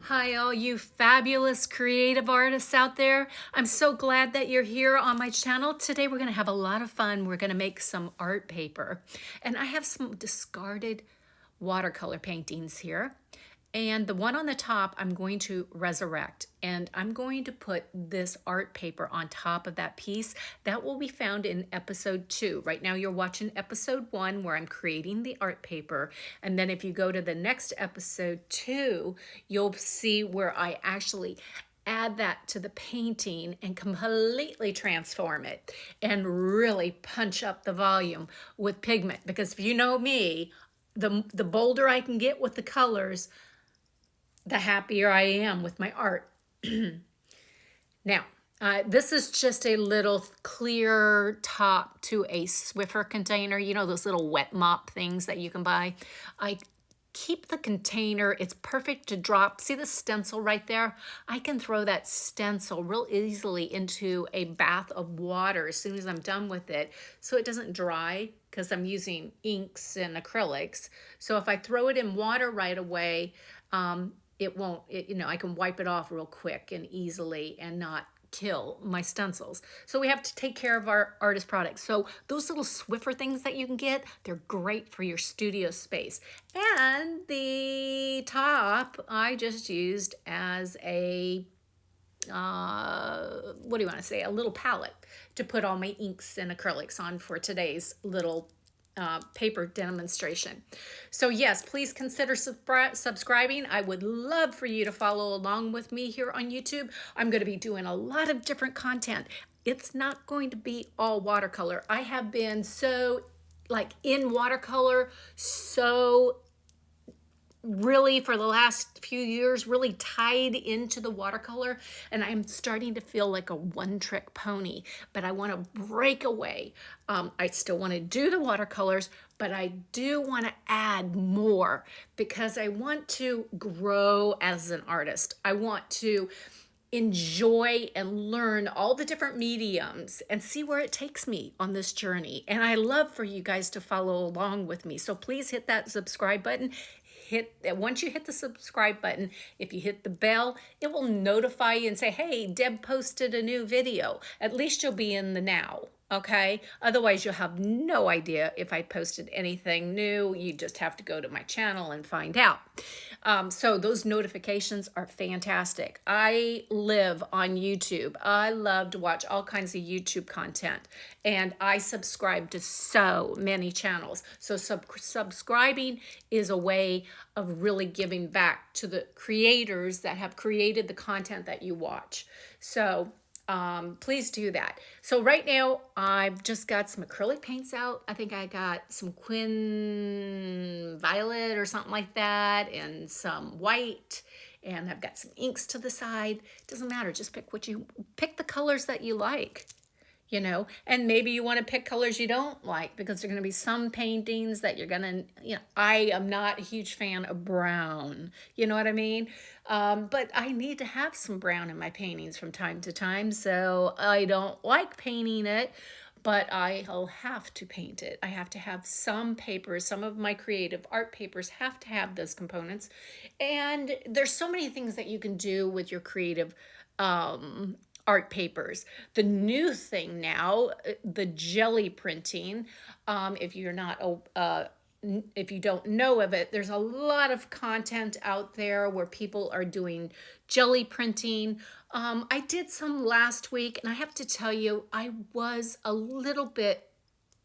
Hi, all you fabulous creative artists out there. I'm so glad that you're here on my channel. Today, we're going to have a lot of fun. We're going to make some art paper. And I have some discarded watercolor paintings here. And the one on the top, I'm going to resurrect. And I'm going to put this art paper on top of that piece. That will be found in episode 2. Right now, you're watching episode 1, where I'm creating the art paper. And then if you go to the next episode 2, you'll see where I actually add that to the painting and completely transform it and really punch up the volume with pigment. Because if you know me, the bolder I can get with the colors, the happier I am with my art. Now, this is just a little clear top to a Swiffer container. You know, those little wet mop things that you can buy. I keep the container. It's perfect to drop. See the stencil right there? I can throw that stencil real easily into a bath of water as soon as I'm done with it, so it doesn't dry, because I'm using inks and acrylics. So if I throw it in water right away, it won't, I can wipe it off real quick and easily and not kill my stencils. So we have to take care of our artist products. So those little Swiffer things that you can get, they're great for your studio space. And the top I just used as a, what do you want to say, a little palette to put all my inks and acrylics on for today's little paper demonstration. So yes, please consider subscribing. I would love for you to follow along with me here on YouTube. I'm going to be doing a lot of different content. It's not going to be all watercolor. I have been so in watercolor, so really for the last few years really tied into the watercolor, and I'm starting to feel like a one-trick pony, but I want to break away. I still want to do the watercolors, but I do want to add more because I want to grow as an artist. I want to enjoy and learn all the different mediums and see where it takes me on this journey. And I love for you guys to follow along with me. So please hit that subscribe button. Once you hit the subscribe button, if you hit the bell, it will notify you and say, hey, Deb posted a new video. At least you'll be in the now. Okay, otherwise you'll have no idea if I posted anything new. You just have to go to my channel and find out. So those notifications are fantastic. I live on YouTube. I love to watch all kinds of YouTube content, and I subscribe to so many channels. So subscribing is a way of really giving back to the creators that have created the content that you watch. So please do that. So right now I've just got some acrylic paints out. I think I got some Quin Violet or something like that, and some white, and I've got some inks to the side. Doesn't matter, just pick the colors that you like. And maybe you want to pick colors you don't like, because there are going to be some paintings that you're going to, I am not a huge fan of brown, you know what I mean? But I need to have some brown in my paintings from time to time, so I don't like painting it, but I'll have to paint it. I have to have some papers. Some of my creative art papers have to have those components. And there's so many things that you can do with your creative art papers. The new thing now, the jelly printing, if you're not if you don't know of it, there's a lot of content out there where people are doing jelly printing. I did some last week, and I have to tell you, I was a little bit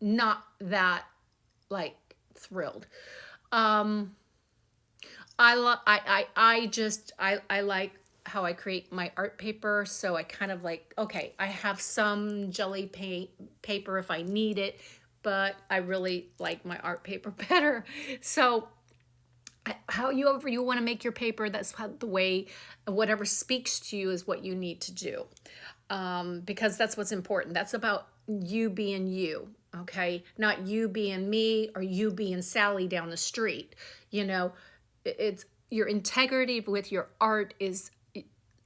not that thrilled. I like how I create my art paper. So I kind of okay, I have some jelly paper if I need it, but I really like my art paper better. So however you want to make your paper, that's the way, whatever speaks to you is what you need to do. Because that's what's important. That's about you being you, okay? Not you being me or you being Sally down the street. It's your integrity with your art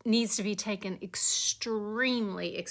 needs to be taken extremely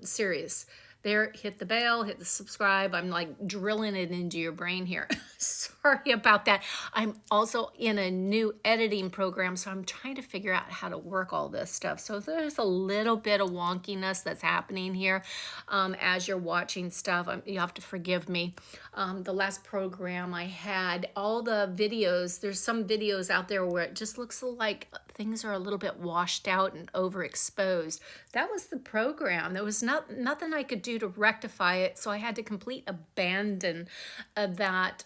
serious. there, hit the bell, hit the subscribe. I'm like drilling it into your brain here. Sorry about that. I'm also in a new editing program, so I'm trying to figure out how to work all this stuff. So there's a little bit of wonkiness that's happening here as you're watching stuff. You have to forgive me. The last program I had, all the videos, there's some videos out there where it just looks like things are a little bit washed out and overexposed. That was the program. There was nothing I could do to rectify it, so I had to completely abandon that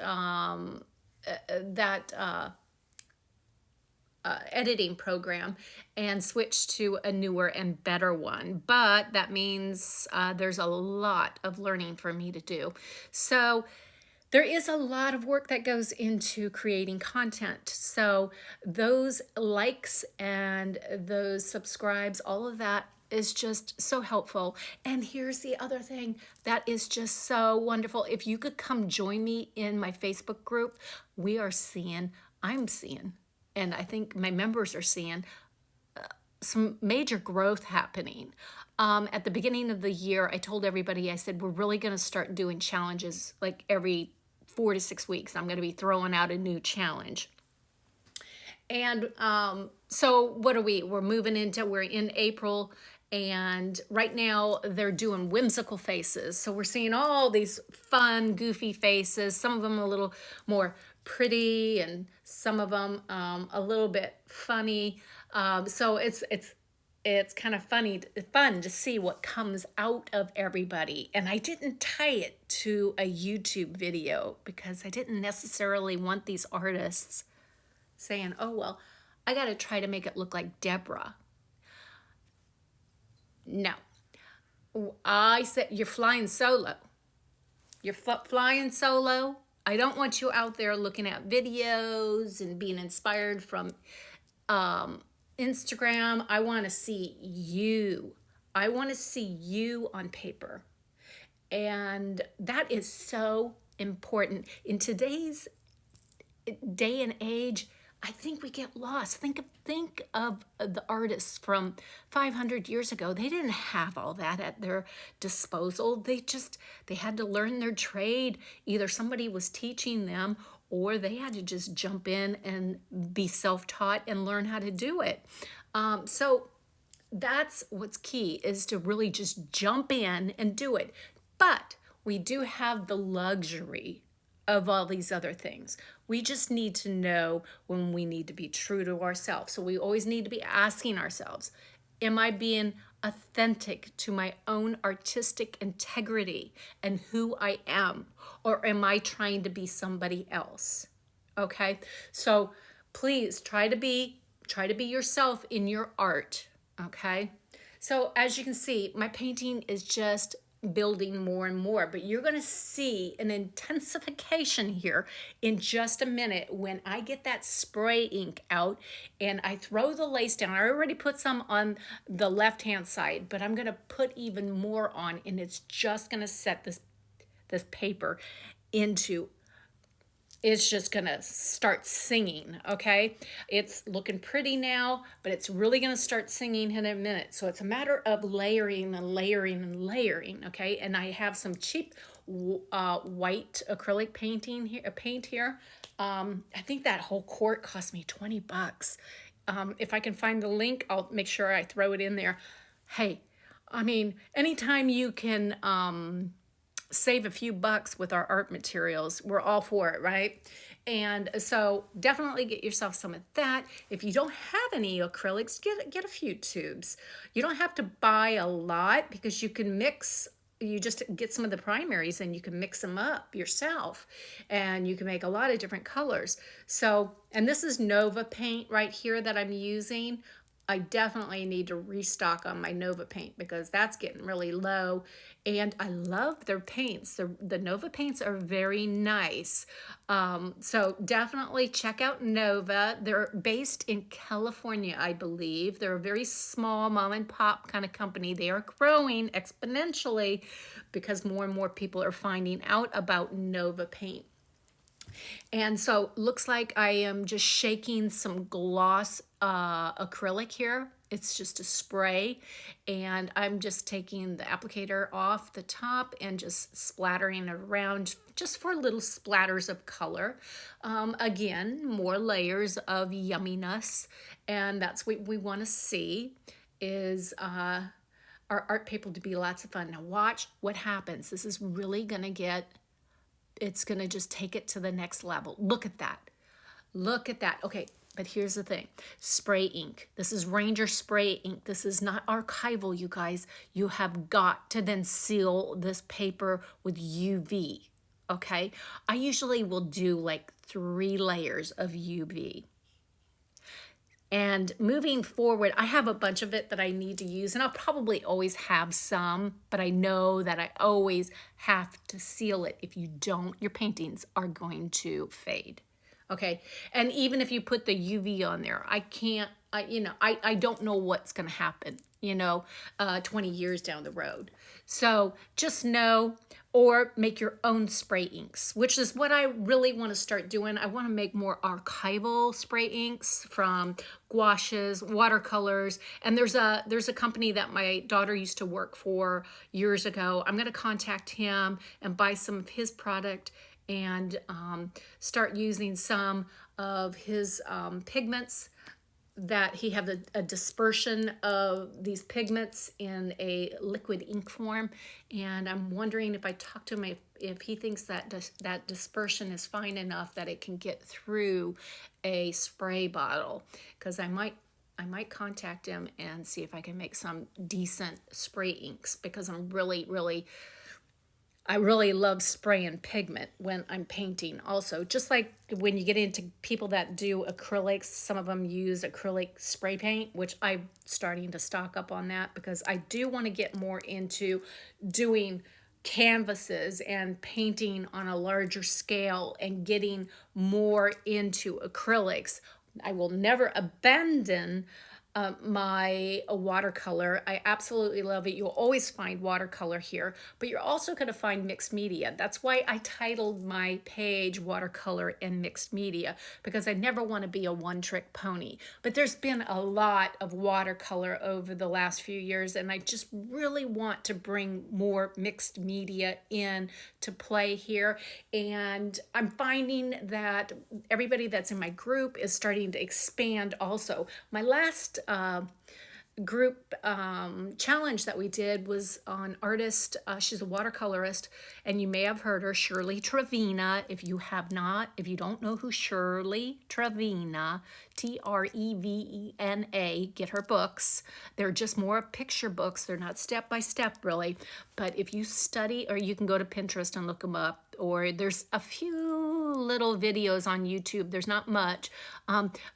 editing program and switch to a newer and better one. But that means there's a lot of learning for me to do. So there is a lot of work that goes into creating content. So those likes and those subscribes, all of that is just so helpful. And here's the other thing that is just so wonderful. If you could come join me in my Facebook group, I'm seeing, and I think my members are seeing some major growth happening. At the beginning of the year, I told everybody, I said, we're really going to start doing challenges like every 4 to 6 weeks. I'm going to be throwing out a new challenge. And so what are we? We're in April, and right now they're doing whimsical faces. So we're seeing all these fun, goofy faces, some of them a little more pretty and some of them a little bit funny. So it's kind of fun to see what comes out of everybody. And I didn't tie it to a YouTube video because I didn't necessarily want these artists saying, oh, well, I got to try to make it look like Deborah. No. I said, you're flying solo. You're flying solo. I don't want you out there looking at videos and being inspired from Instagram. I want to see you. I want to see you on paper. And that is so important. In today's day and age, I think we get lost. Think of the artists from 500 years ago. They didn't have all that at their disposal. They had to learn their trade. Either somebody was teaching them or they had to just jump in and be self-taught and learn how to do it. So that's what's key, is to really just jump in and do it. But we do have the luxury of all these other things. We just need to know when we need to be true to ourselves. So we always need to be asking ourselves, am I being authentic to my own artistic integrity and who I am? Or am I trying to be somebody else? Okay, so please try to be yourself in your art. Okay, so as you can see, my painting is just building more and more, but you're going to see an intensification here in just a minute when I get that spray ink out and I throw the lace down. I already put some on the left hand side, but I'm going to put even more on, and it's just going to set this paper into, it's just gonna start singing. Okay, it's looking pretty now, but it's really gonna start singing in a minute. So it's a matter of layering and layering and layering. Okay, and I have some cheap white acrylic paint here. I think that whole quart cost me 20 bucks. If I can find the link, I'll make sure I throw it in there. Hey, I mean, anytime you can save a few bucks with our art materials, we're all for it, right? And so definitely get yourself some of that. If you don't have any acrylics, get a few tubes. You don't have to buy a lot because you can mix. You just get some of the primaries and you can mix them up yourself, and you can make a lot of different colors. So, and this is Nova paint right here that I'm using. I definitely need to restock on my Nova paint because that's getting really low, and I love their paints. The Nova paints are very nice. So definitely check out Nova. They're based in California, I believe. They're a very small mom and pop kind of company. They are growing exponentially because more and more people are finding out about Nova paint. And so looks like I am just shaking some gloss acrylic here, It's just a spray, and I'm just taking the applicator off the top and just splattering it around just for little splatters of color. Again, more layers of yumminess, and that's what we want to see is our art paper to be lots of fun. Now watch what happens. This is really going to it's going to just take it to the next level. Look at that. Look at that. Okay, but here's the thing. Spray ink. This is Ranger spray ink. This is not archival, you guys. You have got to then seal this paper with UV, okay? I usually will do like 3 layers of UV. And moving forward, I have a bunch of it that I need to use, and I'll probably always have some, but I know that I always have to seal it. If you don't, your paintings are going to fade. Okay, and even if you put the UV on there, I don't know what's going to happen, 20 years down the road. So just know, or make your own spray inks, which is what I really want to start doing. I want to make more archival spray inks from gouaches, watercolors, and there's a company that my daughter used to work for years ago. I'm going to contact him and buy some of his product and start using some of his pigments that he have a dispersion of these pigments in a liquid ink form. And I'm wondering if I talk to him if he thinks that that dispersion is fine enough that it can get through a spray bottle, because I might contact him and see if I can make some decent spray inks, because I really love spraying pigment when I'm painting also. Just like when you get into people that do acrylics, some of them use acrylic spray paint, which I'm starting to stock up on that because I do want to get more into doing canvases and painting on a larger scale and getting more into acrylics. I will never abandon my watercolor. I absolutely love it. You'll always find watercolor here, but you're also going to find mixed media. That's why I titled my page Watercolor and Mixed Media, because I never want to be a one-trick pony. But there's been a lot of watercolor over the last few years, and I just really want to bring more mixed media in to play here. And I'm finding that everybody that's in my group is starting to expand also. My last group challenge that we did was on artist. She's a watercolorist, and you may have heard her, Shirley Trevena. If you don't know who Shirley Trevena, Trevena, get her books. They're just more picture books. They're not step by step really, but if you study, or you can go to Pinterest and look them up, or there's a few little videos on YouTube. There's not much,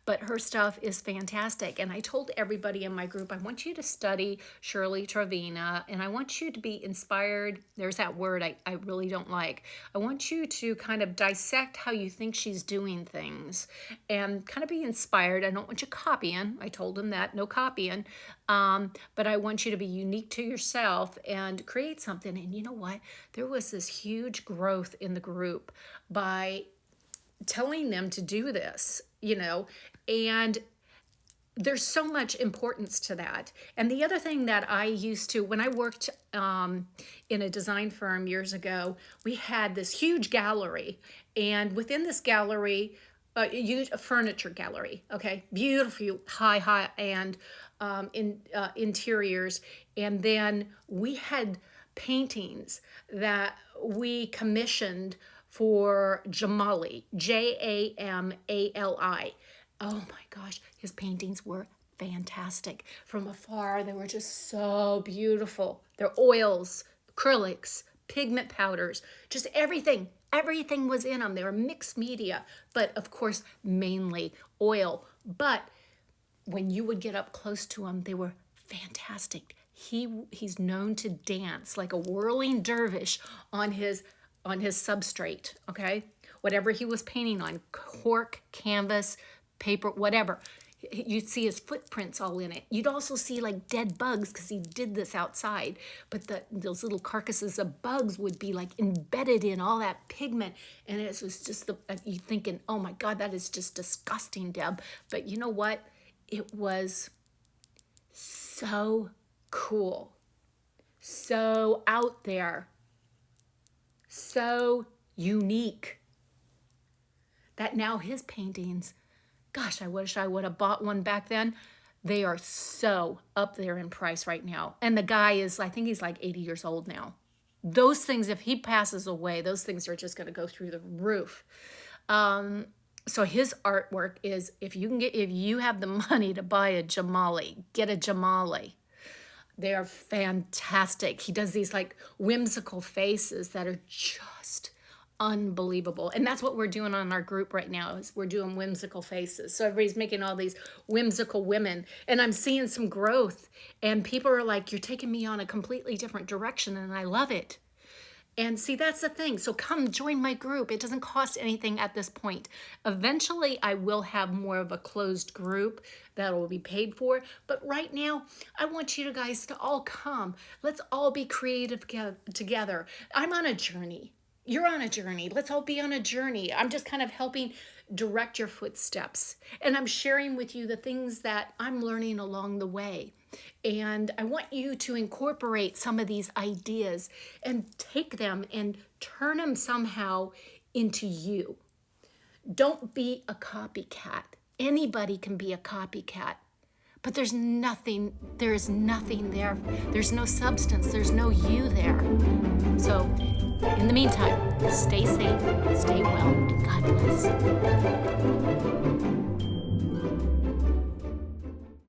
but her stuff is fantastic. And I told everybody in my group, I want you to study Shirley Trevena, and I want you to be inspired. There's that word I really don't like. I want you to kind of dissect how you think she's doing things and kind of be inspired. I don't want you copying. I told them that, no copying. But I want you to be unique to yourself and create something. And you know what? There was this huge growth in the group by telling them to do this, and there's so much importance to that. And the other thing that I used to, when I worked in a design firm years ago, we had this huge gallery, and within this gallery, a furniture gallery, okay, beautiful high and interiors, and then we had paintings that we commissioned for Jamali, Jamali. Oh my gosh, his paintings were fantastic. From afar, they were just so beautiful. They're oils, acrylics, pigment powders, just everything. Everything was in them. They were mixed media, but of course, mainly oil. But when you would get up close to them, they were fantastic. He's known to dance like a whirling dervish on his substrate, okay? Whatever he was painting on, cork, canvas, paper, whatever. You'd see his footprints all in it. You'd also see like dead bugs because he did this outside. But those little carcasses of bugs would be like embedded in all that pigment. And it was just you thinking, oh my God, that is just disgusting, Deb. But you know what? It was So cool. So out there. So unique. That now his paintings, gosh, I wish I would have bought one back then. They are so up there in price right now. And the guy is, I think he's like 80 years old now. Those things, if he passes away, those things are just going to go through the roof. So his artwork is, if you have the money to buy a Jamali, get a Jamali. They are fantastic. He does these like whimsical faces that are just unbelievable. And that's what we're doing on our group right now, is we're doing whimsical faces. So everybody's making all these whimsical women, and I'm seeing some growth, and people are like, you're taking me on a completely different direction, and I love it. And see, that's the thing. So come join my group. It doesn't cost anything at this point. Eventually, I will have more of a closed group that will be paid for. But right now, I want you guys to all come. Let's all be creative together. I'm on a journey. You're on a journey. Let's all be on a journey. I'm just kind of helping direct your footsteps. And I'm sharing with you the things that I'm learning along the way. And I want you to incorporate some of these ideas and take them and turn them somehow into you. Don't be a copycat. Anybody can be a copycat. But there is nothing there. There's no substance. There's no you there. So in the meantime, stay safe, stay well, and God bless.